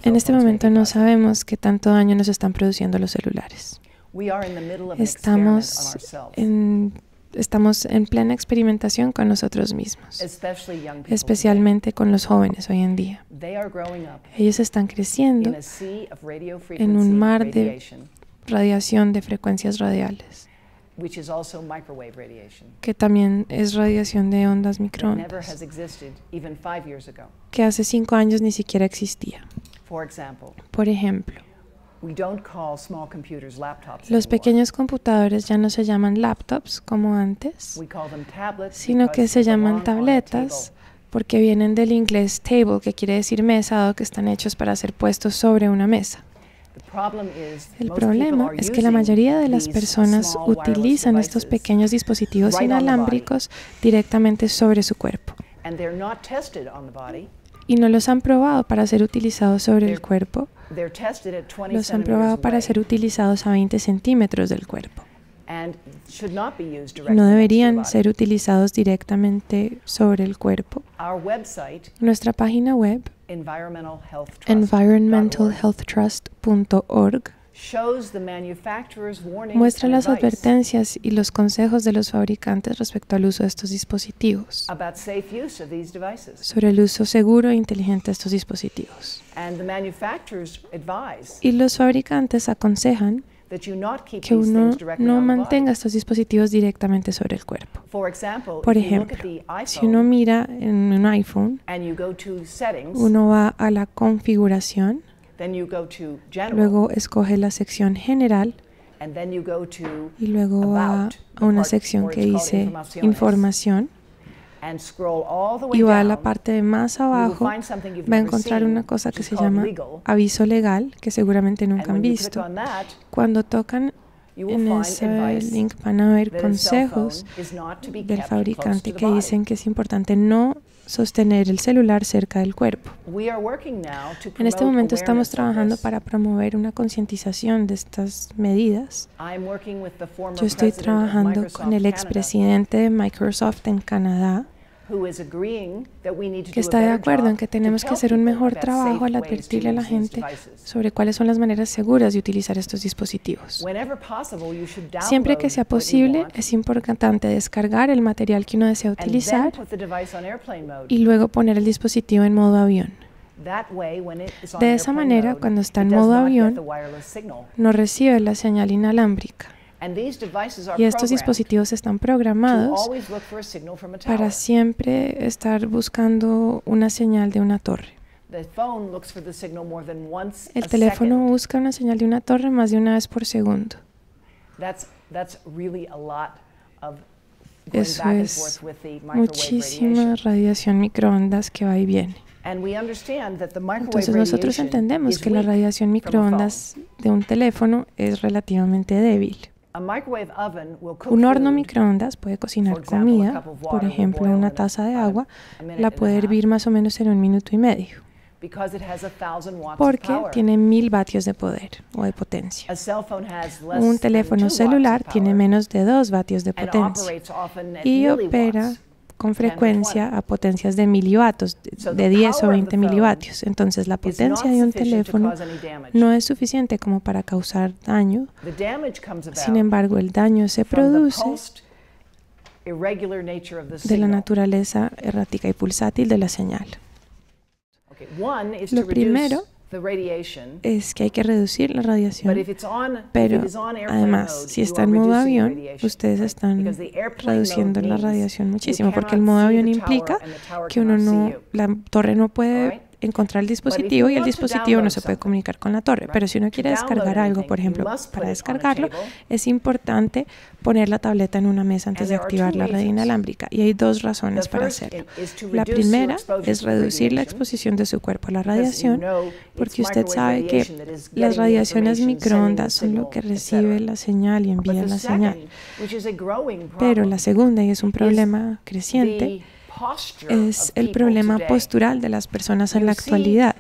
En este momento no sabemos qué tanto daño nos están produciendo los celulares. Estamos en plena experimentación con nosotros mismos, especialmente con los jóvenes hoy en día. Ellos están creciendo en un mar de radiación de frecuencias radiales, que también es radiación de ondas microondas, que hace 5 años ni siquiera existía. Por ejemplo, los pequeños computadores ya no se llaman laptops como antes, sino que se llaman tabletas porque vienen del inglés table, que quiere decir mesa, dado que están hechos para ser puestos sobre una mesa. El problema es que la mayoría de las personas utilizan estos pequeños dispositivos inalámbricos directamente sobre su cuerpo y no los han probado para ser utilizados sobre el cuerpo. Los han probado para ser utilizados a 20 centímetros del cuerpo. No deberían ser utilizados directamente sobre el cuerpo. Nuestra página web, environmentalhealthtrust.org, muestra las advertencias y los consejos de los fabricantes respecto al uso de estos dispositivos, sobre el uso seguro e inteligente de estos dispositivos. Y los fabricantes aconsejan que uno no mantenga estos dispositivos directamente sobre el cuerpo. Por ejemplo, si uno mira en un iPhone, uno va a la configuración, luego escoge la sección general y luego va a una sección que dice información y va a la parte de más abajo, va a encontrar una cosa que se llama aviso legal, que seguramente nunca han visto. Cuando tocan en ese link van a ver consejos del fabricante que dicen que es importante no sostener el celular cerca del cuerpo. En este momento estamos trabajando para promover una concientización de estas medidas. Yo estoy trabajando con el expresidente de Microsoft en Canadá, que está de acuerdo en que tenemos que hacer un mejor trabajo al advertirle a la gente sobre cuáles son las maneras seguras de utilizar estos dispositivos. Siempre que sea posible, es importante descargar el material que uno desea utilizar y luego poner el dispositivo en modo avión. De esa manera, cuando está en modo avión, no recibe la señal inalámbrica. Y estos dispositivos están programados para siempre estar buscando una señal de una torre. El teléfono busca una señal de una torre más de una vez por segundo. Eso es muchísima radiación microondas que va y viene. Entonces nosotros entendemos que la radiación microondas de un teléfono es relativamente débil. Un horno microondas puede cocinar comida, por ejemplo, una taza de agua, la puede hervir más o menos en 1 minuto y medio, porque tiene 1000 vatios de poder o de potencia. Un teléfono celular tiene menos de 2 vatios de potencia y opera con frecuencia a potencias de milivatios, de 10 o 20 milivatios. Entonces, la potencia de un teléfono no es suficiente como para causar daño. Sin embargo, el daño se produce de la naturaleza errática y pulsátil de la señal. Lo primero es que hay que reducir la radiación, pero además, si está en modo avión, ustedes están reduciendo la radiación muchísimo, porque el modo avión implica que la torre no puede encontrar el dispositivo y el dispositivo no se puede comunicar con la torre. Pero si uno quiere descargar algo, por ejemplo, para descargarlo, es importante poner la tableta en una mesa antes de activar la red inalámbrica. Y hay 2 razones para hacerlo. La primera es reducir la exposición de su cuerpo a la radiación, porque usted sabe que las radiaciones microondas son lo que recibe la señal y envía la señal. Pero la segunda, y es un problema creciente, es el problema postural de las personas en la actualidad.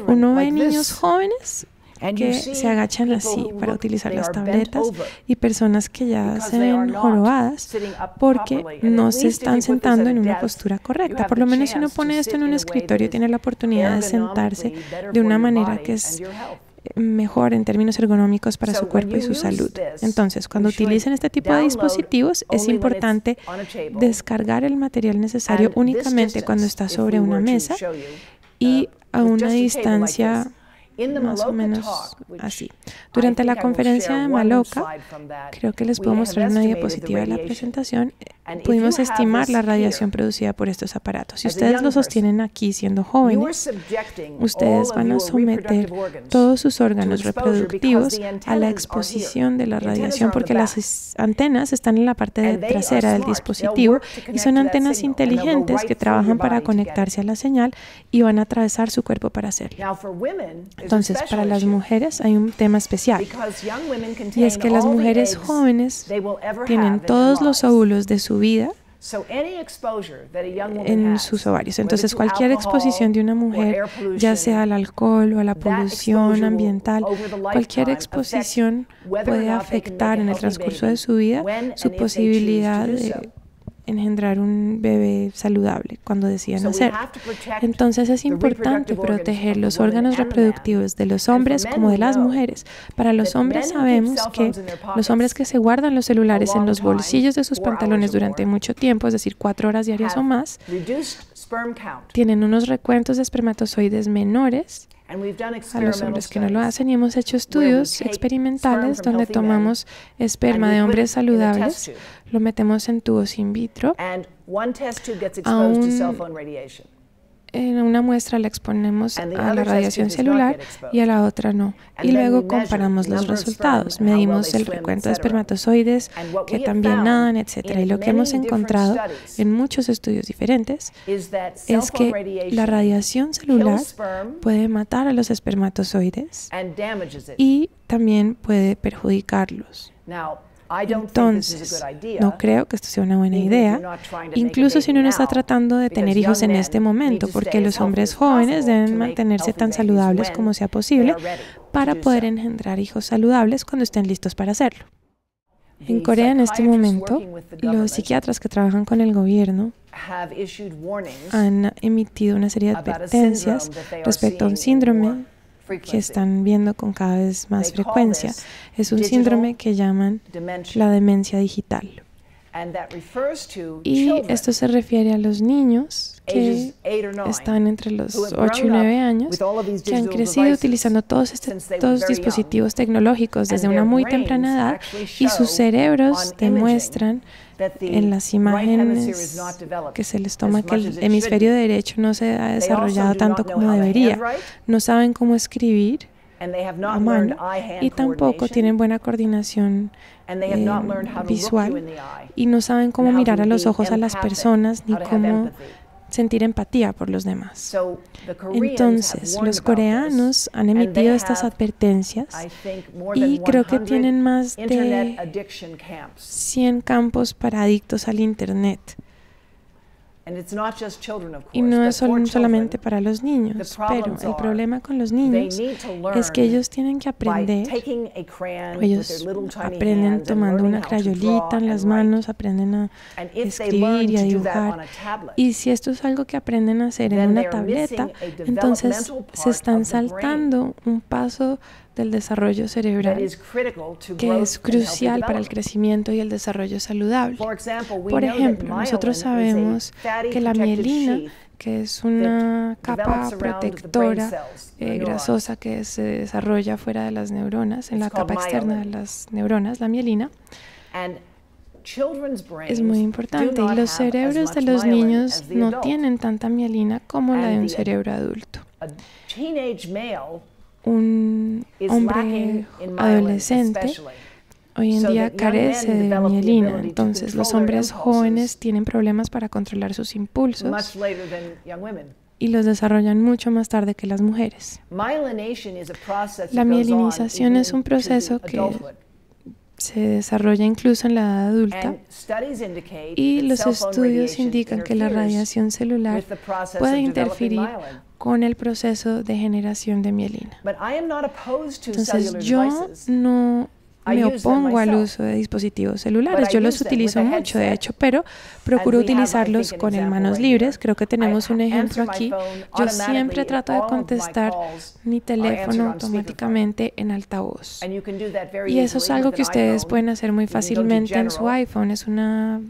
Uno ve niños jóvenes que se agachan así para utilizar las tabletas y personas que ya se ven jorobadas porque no se están sentando en una postura correcta. Por lo menos si uno pone esto en un escritorio, tiene la oportunidad de sentarse de una manera que es mejor en términos ergonómicos para su cuerpo y su salud. Entonces, cuando utilicen este tipo de dispositivos, es importante descargar el material necesario únicamente cuando está sobre una mesa y a una distancia más o menos así. Durante la conferencia de Maloka, creo que les puedo mostrar una diapositiva de la presentación, pudimos estimar la radiación producida por estos aparatos. Si ustedes lo sostienen aquí siendo jóvenes, ustedes van a someter todos sus órganos reproductivos a la exposición de la radiación porque las antenas están en la parte trasera del dispositivo y son antenas inteligentes que trabajan para conectarse a la señal y van a atravesar su cuerpo para hacerlo. Entonces, para las mujeres hay un tema especial y es que las mujeres jóvenes tienen todos los óvulos de su vida en sus ovarios. Entonces, cualquier exposición de una mujer, ya sea al alcohol o a la polución ambiental, cualquier exposición puede afectar en el transcurso de su vida su posibilidad de engendrar un bebé saludable cuando deciden hacerlo. Entonces es importante proteger los órganos reproductivos de los hombres como de las mujeres. Para los hombres sabemos que los hombres que se guardan los celulares en los bolsillos de sus pantalones durante mucho tiempo, es decir, 4 horas diarias o más, tienen unos recuentos de espermatozoides menores a los hombres que no lo hacen, y hemos hecho estudios experimentales donde tomamos esperma de hombres saludables, lo metemos en tubos in vitro, en una muestra la exponemos a la radiación celular y a la otra no. Y luego comparamos los resultados. Medimos el recuento de espermatozoides, que también nadan, etc. Y lo que hemos encontrado en muchos estudios diferentes es que la radiación celular puede matar a los espermatozoides y también puede perjudicarlos. Entonces, no creo que esto sea una buena idea, incluso si uno no está tratando de tener hijos en este momento, porque los hombres jóvenes deben mantenerse tan saludables como sea posible para poder engendrar hijos saludables cuando estén listos para hacerlo. En Corea, en este momento, los psiquiatras que trabajan con el gobierno han emitido una serie de advertencias respecto a un síndrome que están viendo con cada vez más frecuencia. Es un síndrome que llaman la demencia digital. Y esto se refiere a los niños que están entre los 8 y 9 años, que han crecido utilizando todos estos dispositivos tecnológicos desde una muy temprana edad, y sus cerebros demuestran en las imágenes que se les toma que el hemisferio derecho no se ha desarrollado tanto como debería. No saben cómo escribir a mano y tampoco tienen buena coordinación visual, y no saben cómo mirar a los ojos a las personas ni cómo sentir empatía por los demás. Entonces, los coreanos han emitido estas advertencias y creo que tienen más de 100 campos para adictos al Internet. Y no es solamente para los niños, pero el problema con los niños es que ellos tienen que aprender, ellos aprenden tomando una crayolita en las manos, aprenden a escribir y a dibujar, y si esto es algo que aprenden a hacer en una tableta, entonces se están saltando un paso del desarrollo cerebral que es crucial para el crecimiento y el desarrollo saludable. Por ejemplo, nosotros sabemos que la mielina, que es una capa protectora grasosa que se desarrolla fuera de las neuronas, en la capa externa de las neuronas, la mielina, es muy importante, y los cerebros de los niños no tienen tanta mielina como la de un cerebro adulto. Un hombre adolescente hoy en día carece de mielina, entonces los hombres jóvenes tienen problemas para controlar sus impulsos y los desarrollan mucho más tarde que las mujeres. La mielinización es un proceso que se desarrolla incluso en la edad adulta, y los estudios indican que la radiación celular puede interferir con el proceso de generación de mielina. Entonces yo no me opongo al uso de dispositivos celulares, yo los utilizo mucho de hecho, pero procuro utilizarlos con el manos libres. Creo que tenemos un ejemplo aquí. Yo siempre trato de contestar mi teléfono automáticamente en altavoz. Y eso es algo que ustedes pueden hacer muy fácilmente en su iPhone. Es una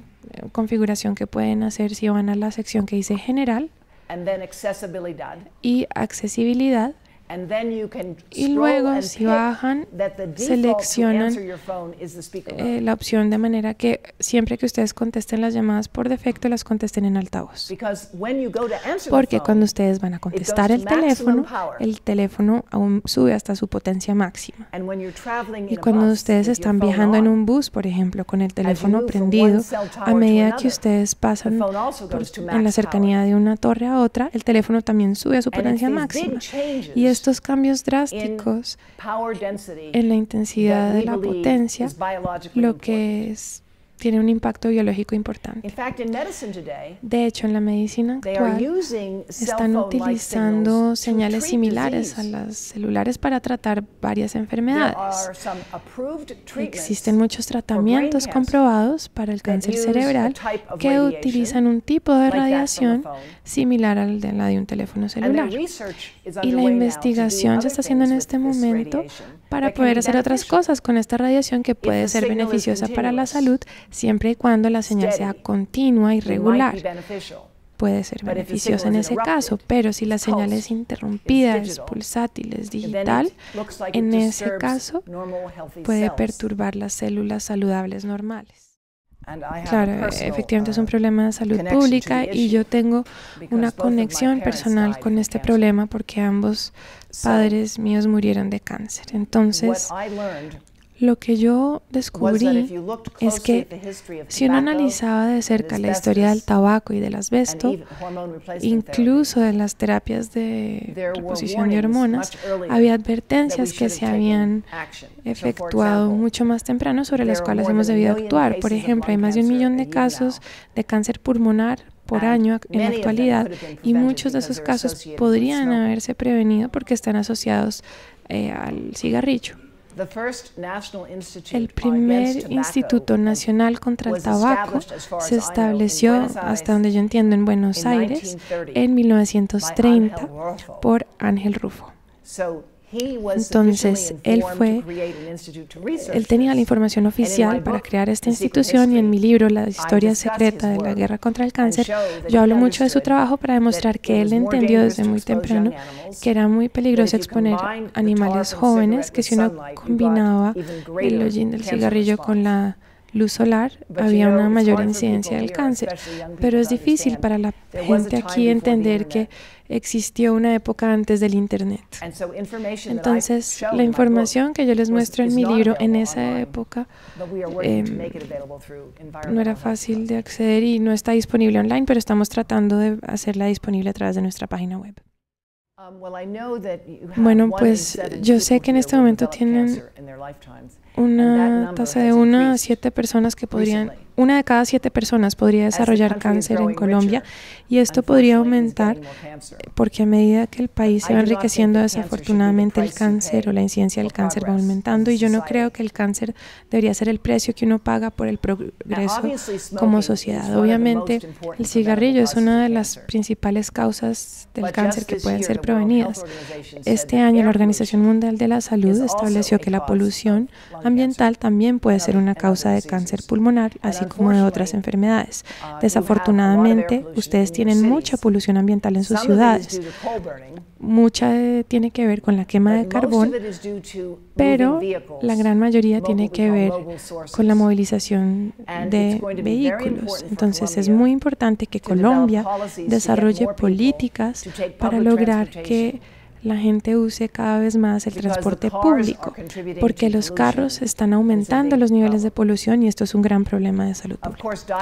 configuración que pueden hacer si van a la sección que dice General y Accesibilidad. Y luego, si bajan, seleccionan la opción de manera que siempre que ustedes contesten las llamadas por defecto, las contesten en altavoz. Porque cuando ustedes van a contestar el teléfono aún sube hasta su potencia máxima. Y cuando ustedes están viajando en un bus, por ejemplo, con el teléfono prendido, a medida que ustedes pasan en la cercanía de una torre a otra, el teléfono también sube a su potencia máxima. Y estos cambios drásticos en la intensidad de la potencia, lo que tiene un impacto biológico importante. De hecho, en la medicina actual están utilizando señales similares a las celulares para tratar varias enfermedades. Existen muchos tratamientos comprobados para el cáncer cerebral que utilizan un tipo de radiación similar al de la de un teléfono celular. Y la investigación se está haciendo en este momento para poder hacer otras cosas con esta radiación que puede ser beneficiosa para la salud siempre y cuando la señal sea continua y regular. Puede ser beneficiosa en ese caso, pero si la señal es interrumpida, es pulsátil, es digital, en ese caso puede perturbar las células saludables normales. Claro, efectivamente es un problema de salud pública y yo tengo una conexión personal con este problema porque ambos padres míos murieron de cáncer. Entonces, lo que yo descubrí es que si uno analizaba de cerca la historia del tabaco y del asbesto, incluso de las terapias de reposición de hormonas, había advertencias que se habían efectuado mucho más temprano sobre las cuales hemos debido actuar. Por ejemplo, hay más de 1 millón de casos de cáncer pulmonar por año en la actualidad y muchos de esos casos podrían haberse prevenido porque están asociados al cigarrillo. El primer Instituto Nacional contra el Tabaco se estableció, hasta donde yo entiendo, en Buenos Aires en 1930 por Ángel Rufo. Entonces, él tenía la información oficial para crear esta institución y en mi libro, La historia secreta de la guerra contra el cáncer, yo hablo mucho de su trabajo para demostrar que él entendió desde muy temprano que era muy peligroso exponer animales jóvenes, que si uno combinaba el hollín del cigarrillo con la luz solar, había una mayor incidencia del cáncer. Pero es difícil para la gente aquí entender que existió una época antes del Internet. Entonces, la información que yo les muestro en mi libro en esa época no era fácil de acceder y no está disponible online, pero estamos tratando de hacerla disponible a través de nuestra página web. Bueno, pues yo sé que en este momento tienen una tasa de 1 a 7 personas que podrían, 1 de cada 7 personas podría desarrollar cáncer en Colombia y esto podría aumentar porque a medida que el país se va enriqueciendo, desafortunadamente el cáncer o la incidencia del cáncer va aumentando y yo no creo que el cáncer debería ser el precio que uno paga por el progreso como sociedad. Obviamente el cigarrillo es una de las principales causas del cáncer que pueden ser prevenidas. Este año la Organización Mundial de la Salud estableció que la polución ambiental también puede ser una causa de cáncer pulmonar, así como de otras enfermedades. Desafortunadamente, ustedes tienen mucha polución ambiental en sus ciudades. Mucha tiene que ver con la quema de carbón, pero la gran mayoría tiene que ver con la movilización de vehículos. Entonces, es muy importante que Colombia desarrolle políticas para lograr que la gente use cada vez más el transporte público, porque los carros están aumentando los niveles de polución y esto es un gran problema de salud pública.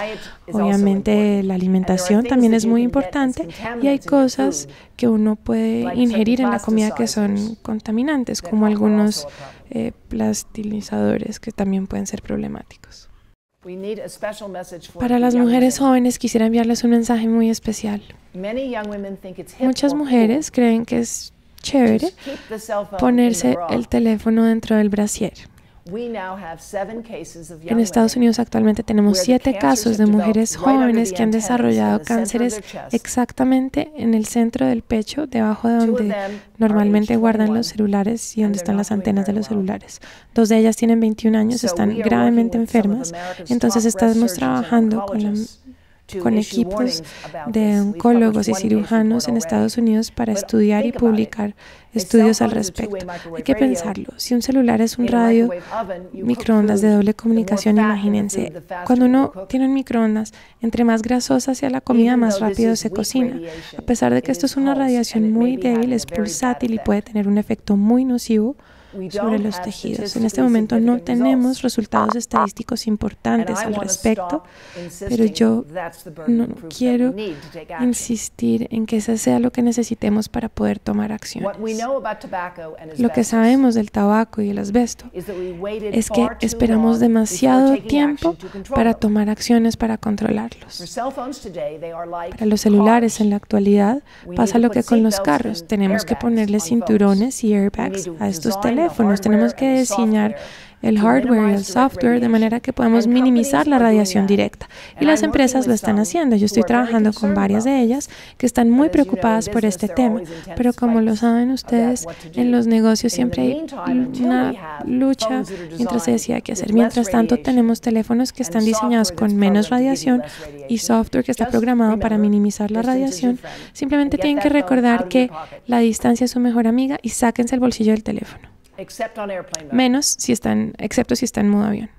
Obviamente la alimentación también es muy importante y hay cosas que uno puede ingerir en la comida que son contaminantes, como algunos plastilizadores que también pueden ser problemáticos. Para las mujeres jóvenes quisiera enviarles un mensaje muy especial. Muchas mujeres creen que es chévere ponerse el teléfono dentro del brasier. En Estados Unidos actualmente tenemos 7 casos de mujeres jóvenes que han desarrollado cánceres exactamente en el centro del pecho, debajo de donde normalmente guardan los celulares y donde están las antenas de los celulares. 2 de ellas tienen 21 años, están gravemente enfermas. Entonces estamos trabajando con equipos de oncólogos y cirujanos en Estados Unidos para estudiar y publicar estudios al respecto. Hay que pensarlo. Si un celular es un radio microondas de doble comunicación, imagínense, cuando uno tiene un microondas, entre más grasosa sea la comida, más rápido se cocina. A pesar de que esto es una radiación muy débil, es pulsátil y puede tener un efecto muy nocivo sobre los tejidos. En este momento no tenemos resultados estadísticos importantes al respecto, pero yo no quiero insistir en que ese sea lo que necesitemos para poder tomar acciones. Lo que sabemos del tabaco y el asbesto es que esperamos demasiado tiempo para tomar acciones para controlarlos. Para los celulares en la actualidad pasa lo que con los carros. Tenemos que ponerle cinturones y airbags a estos teléfonos. Tenemos que diseñar el hardware y el software de manera que podamos minimizar la radiación directa. Y las empresas lo están haciendo. Yo estoy trabajando con varias de ellas que están muy preocupadas por este tema. Pero como lo saben ustedes, en los negocios siempre hay una lucha mientras se decide qué hacer. Mientras tanto, tenemos teléfonos que están diseñados con menos radiación y software que está programado para minimizar la radiación. Simplemente tienen que recordar que la distancia es su mejor amiga y sáquense el bolsillo del teléfono. Excepto si están en modo avión.